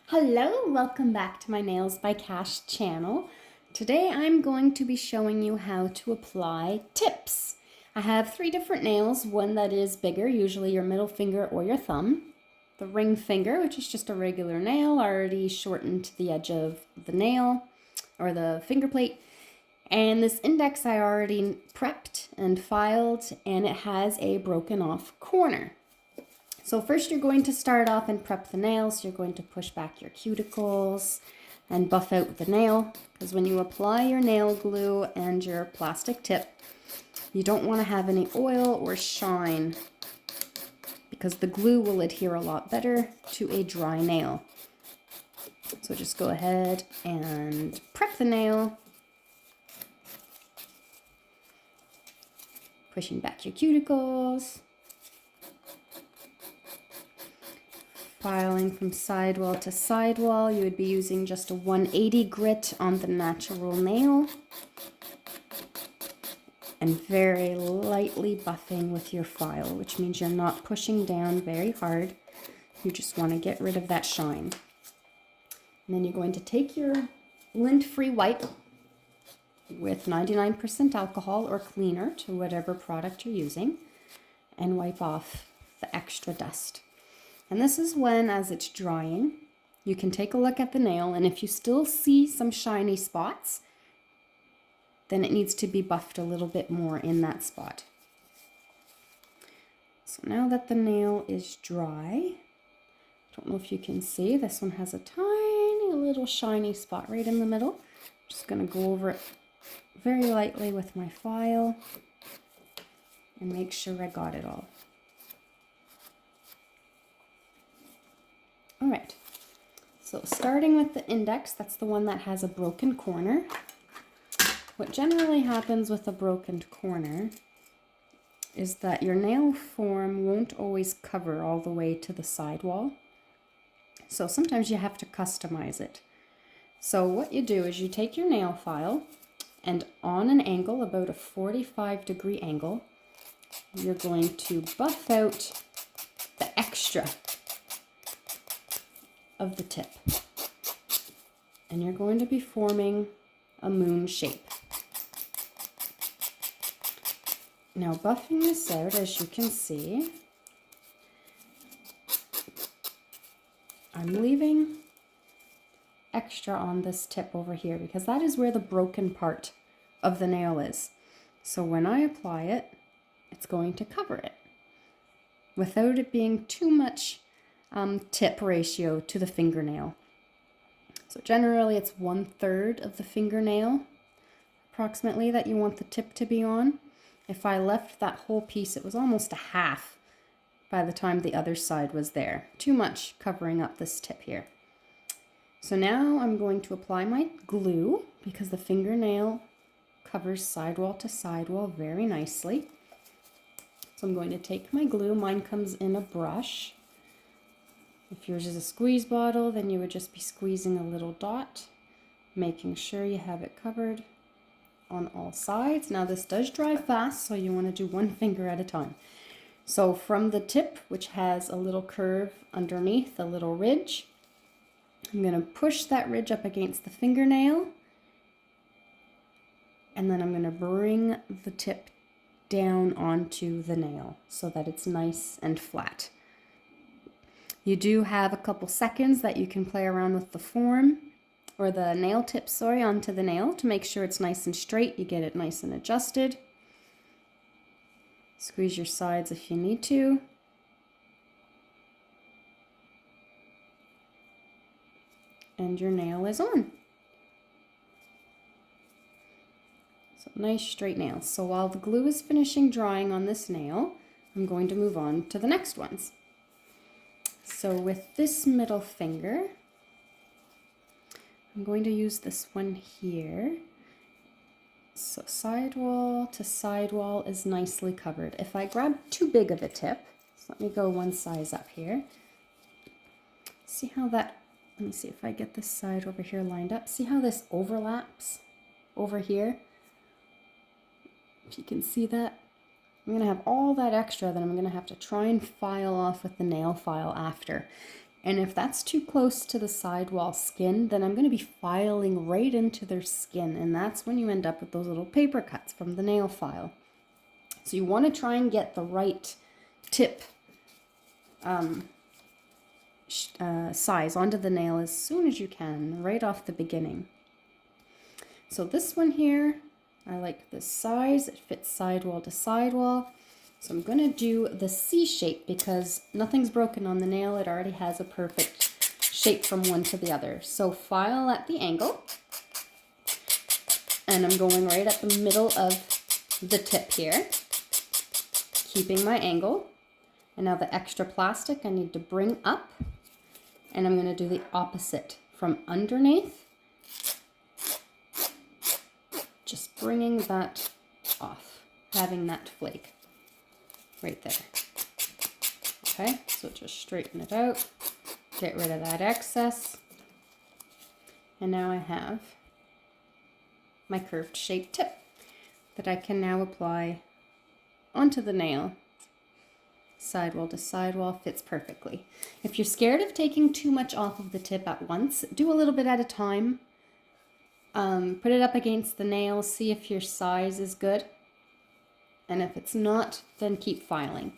Hello, welcome back to my Nails by Cash channel. Today I'm going to be showing you how to apply tips. I have 3 different nails, one that is bigger, usually your middle finger or your thumb. The ring finger, which is just a regular nail, already shortened to the edge of the nail or the finger plate. And this index I already prepped and filed, and it has a broken off corner. So first you're going to start off and prep the nails. You're going to push back your cuticles and buff out the nail, because when you apply your nail glue and your plastic tip, you don't want to have any oil or shine, because the glue will adhere a lot better to a dry nail. So just go ahead and prep the nail, pushing back your cuticles, filing from sidewall to sidewall. You would be using just a 180 grit on the natural nail and very lightly buffing with your file, which means you're not pushing down very hard. You just want to get rid of that shine. And then you're going to take your lint-free wipe with 99% alcohol or cleaner to whatever product you're using and wipe off the extra dust. And this is when, as it's drying, you can take a look at the nail, and if you still see some shiny spots, then it needs to be buffed a little bit more in that spot. So now that the nail is dry, don't know if you can see, this one has a tiny little shiny spot right in the middle. I'm just going to go over it very lightly with my file and make sure I got it all. All right, so starting with the index, that's the one that has a broken corner. What generally happens with a broken corner is that your nail form won't always cover all the way to the sidewall. So sometimes you have to customize it. So what you do is you take your nail file and on an angle, about a 45-degree angle, you're going to buff out the extra of the tip, and you're going to be forming a moon shape. Now buffing this out, as you can see, I'm leaving extra on this tip over here because that is where the broken part of the nail is. So when I apply it, it's going to cover it without it being too much tip ratio to the fingernail. So generally it's 1/3 of the fingernail approximately that you want the tip to be on. If I left that whole piece, it was almost a half by the time the other side was there. Too much covering up this tip here. So now I'm going to apply my glue because the fingernail covers sidewall to sidewall very nicely. So I'm going to take my glue. Mine comes in a brush. If yours is a squeeze bottle, then you would just be squeezing a little dot, making sure you have it covered on all sides. Now this does dry fast, so you want to do one finger at a time. So from the tip, which has a little curve underneath, a little ridge, I'm going to push that ridge up against the fingernail, and then I'm going to bring the tip down onto the nail so that it's nice and flat. You do have a couple seconds that you can play around with the form, or the nail tip, onto the nail to make sure it's nice and straight. You get it nice and adjusted. Squeeze your sides if you need to. And your nail is on. So nice straight nails. So while the glue is finishing drying on this nail, I'm going to move on to the next ones. So with this middle finger, I'm going to use this one here. So sidewall to sidewall is nicely covered. If I grab too big of a tip, so let me go one size up here. See how that, let me see if I get this side over here lined up. See how this overlaps over here? If you can see that. I'm going to have all that extra that I'm going to have to try and file off with the nail file after. And if that's too close to the sidewall skin, then I'm going to be filing right into their skin. And that's when you end up with those little paper cuts from the nail file. So you want to try and get the right tip size onto the nail as soon as you can, right off the beginning. So this one here, I like this size. It fits sidewall to sidewall. So I'm going to do the C shape because nothing's broken on the nail. It already has a perfect shape from one to the other. So file at the angle. And I'm going right at the middle of the tip here, keeping my angle. And now the extra plastic I need to bring up. And I'm going to do the opposite from underneath. Just bringing that off, having that flake right there. Okay, so just straighten it out, get rid of that excess. And now I have my curved shaped tip that I can now apply onto the nail. Sidewall to sidewall, fits perfectly. If you're scared of taking too much off of the tip at once, do a little bit at a time. Put it up against the nail, see if your size is good. And if it's not, then keep filing.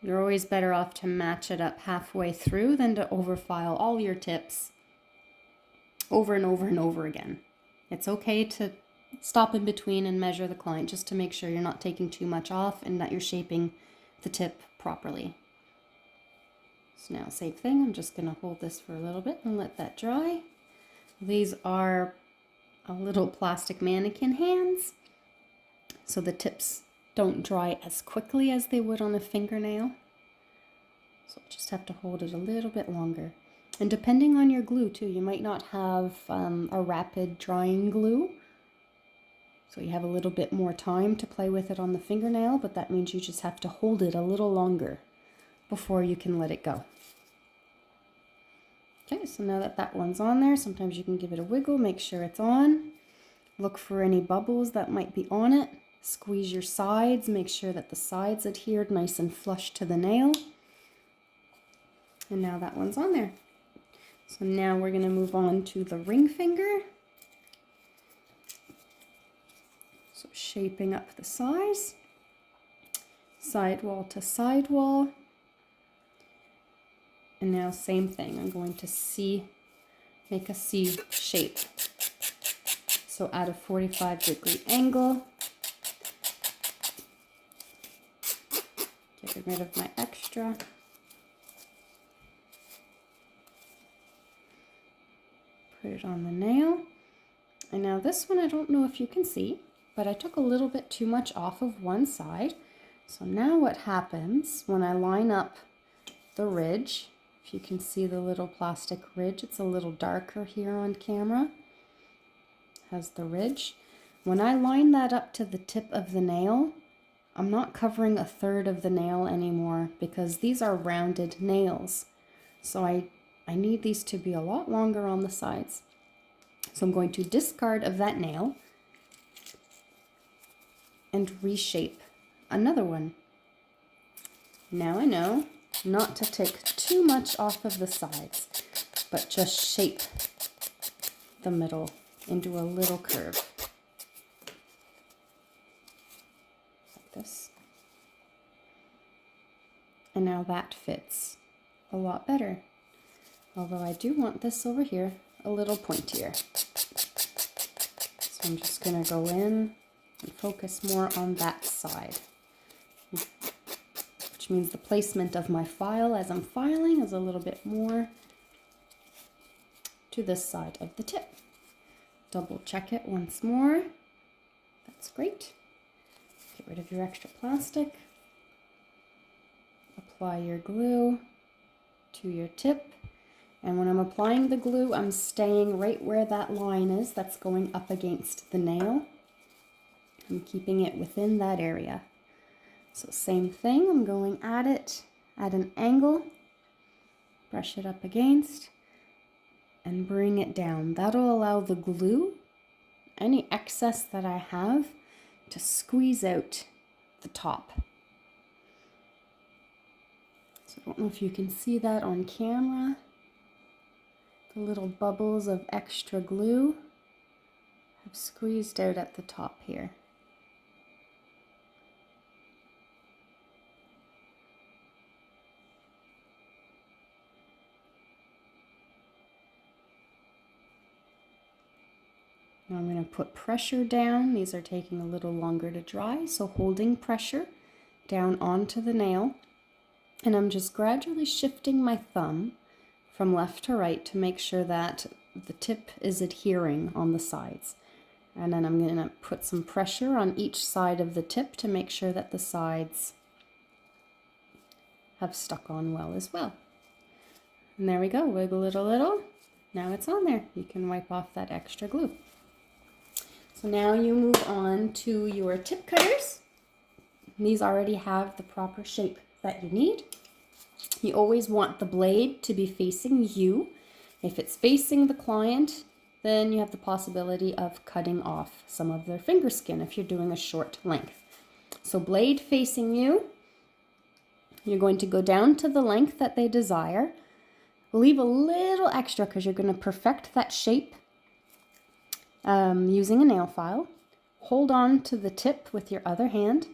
You're always better off to match it up halfway through than to overfile all your tips over and over and over again. It's okay to stop in between and measure the client just to make sure you're not taking too much off and that you're shaping the tip properly. So now same thing, I'm just going to hold this for a little bit and let that dry. These are a little plastic mannequin hands, so the tips don't dry as quickly as they would on a fingernail. So just have to hold it a little bit longer. And depending on your glue too, you might not have a rapid drying glue. So you have a little bit more time to play with it on the fingernail, but that means you just have to hold it a little longer before you can let it go. Okay, so now that that one's on there, sometimes you can give it a wiggle, make sure it's on. Look for any bubbles that might be on it. Squeeze your sides, make sure that the sides adhered nice and flush to the nail. And now that one's on there. So now we're going to move on to the ring finger. So shaping up the size, sidewall to sidewall. And now same thing, I'm going to make a C shape. So at a 45-degree angle. Get rid of my extra. Put it on the nail. And now this one, I don't know if you can see, but I took a little bit too much off of one side. So now what happens when I line up the ridge, if you can see the little plastic ridge, it's a little darker here on camera, has the ridge. When I line that up to the tip of the nail, I'm not covering a third of the nail anymore because these are rounded nails. So I need these to be a lot longer on the sides. So I'm going to discard of that nail and reshape another one. Now I know not to take too much off of the sides, but just shape the middle into a little curve. Like this. And now that fits a lot better. Although I do want this over here a little pointier. So I'm just going to go in and focus more on that side. Which means the placement of my file as I'm filing is a little bit more to this side of the tip. Double check it once more. That's great. Get rid of your extra plastic. Apply your glue to your tip. And when I'm applying the glue, I'm staying right where that line is that's going up against the nail. I'm keeping it within that area. So same thing, I'm going at it at an angle, brush it up against, and bring it down. That'll allow the glue, any excess that I have, to squeeze out the top. So I don't know if you can see that on camera. The little bubbles of extra glue have squeezed out at the top here. Now I'm going to put pressure down. These are taking a little longer to dry, so holding pressure down onto the nail. And I'm just gradually shifting my thumb from left to right to make sure that the tip is adhering on the sides. And then I'm going to put some pressure on each side of the tip to make sure that the sides have stuck on well as well. And there we go, wiggle it a little. Now it's on there. You can wipe off that extra glue. So now you move on to your tip cutters. These already have the proper shape that you need. You always want the blade to be facing you. If it's facing the client, then you have the possibility of cutting off some of their finger skin if you're doing a short length. So blade facing you, you're going to go down to the length that they desire. Leave a little extra because you're going to perfect that shape using a nail file. Hold on to the tip with your other hand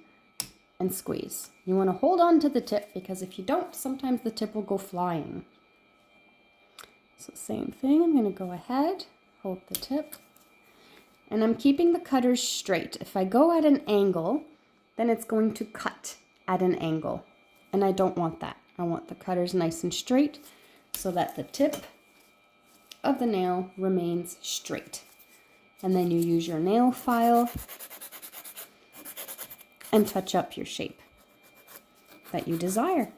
and squeeze. You want to hold on to the tip because if you don't, sometimes the tip will go flying. So same thing, I'm going to go ahead, hold the tip, and I'm keeping the cutters straight. If I go at an angle, then it's going to cut at an angle, and I don't want that. I want the cutters nice and straight so that the tip of the nail remains straight. And then you use your nail file and touch up your shape that you desire.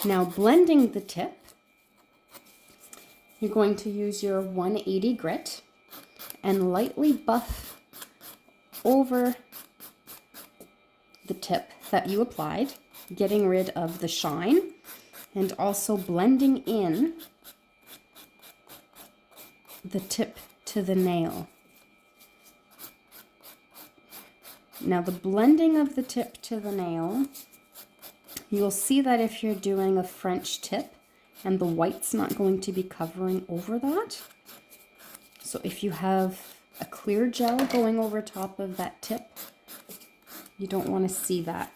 Now blending the tip, you're going to use your 180 grit and lightly buff over the tip that you applied, getting rid of the shine and also blending in the tip to the nail. Now the blending of the tip to the nail, you'll see that if you're doing a French tip and the white's not going to be covering over that. So if you have a clear gel going over top of that tip, you don't want to see that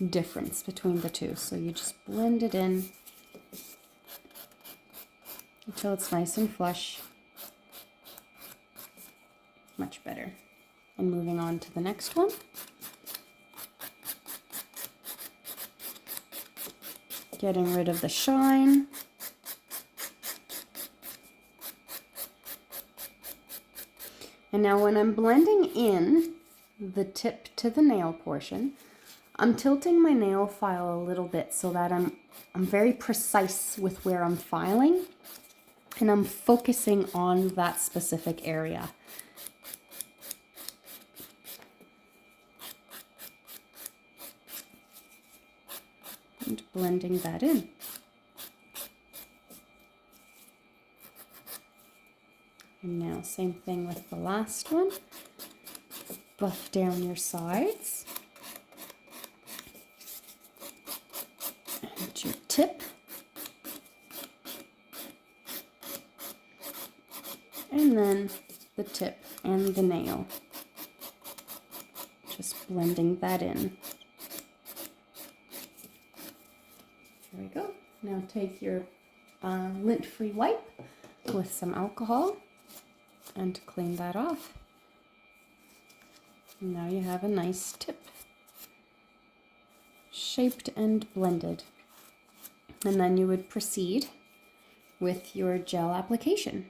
difference between the two. So you just blend it in until it's nice and flush. Much better. And moving on to the next one. Getting rid of the shine. And now when I'm blending in the tip to the nail portion, I'm tilting my nail file a little bit so that I'm very precise with where I'm filing and I'm focusing on that specific area. And blending that in. And now same thing with the last one. Buff down your sides. And your tip. And then the tip and the nail. Just blending that in. There we go. Now take your lint-free wipe with some alcohol and clean that off. And now you have a nice tip, shaped and blended. And then you would proceed with your gel application.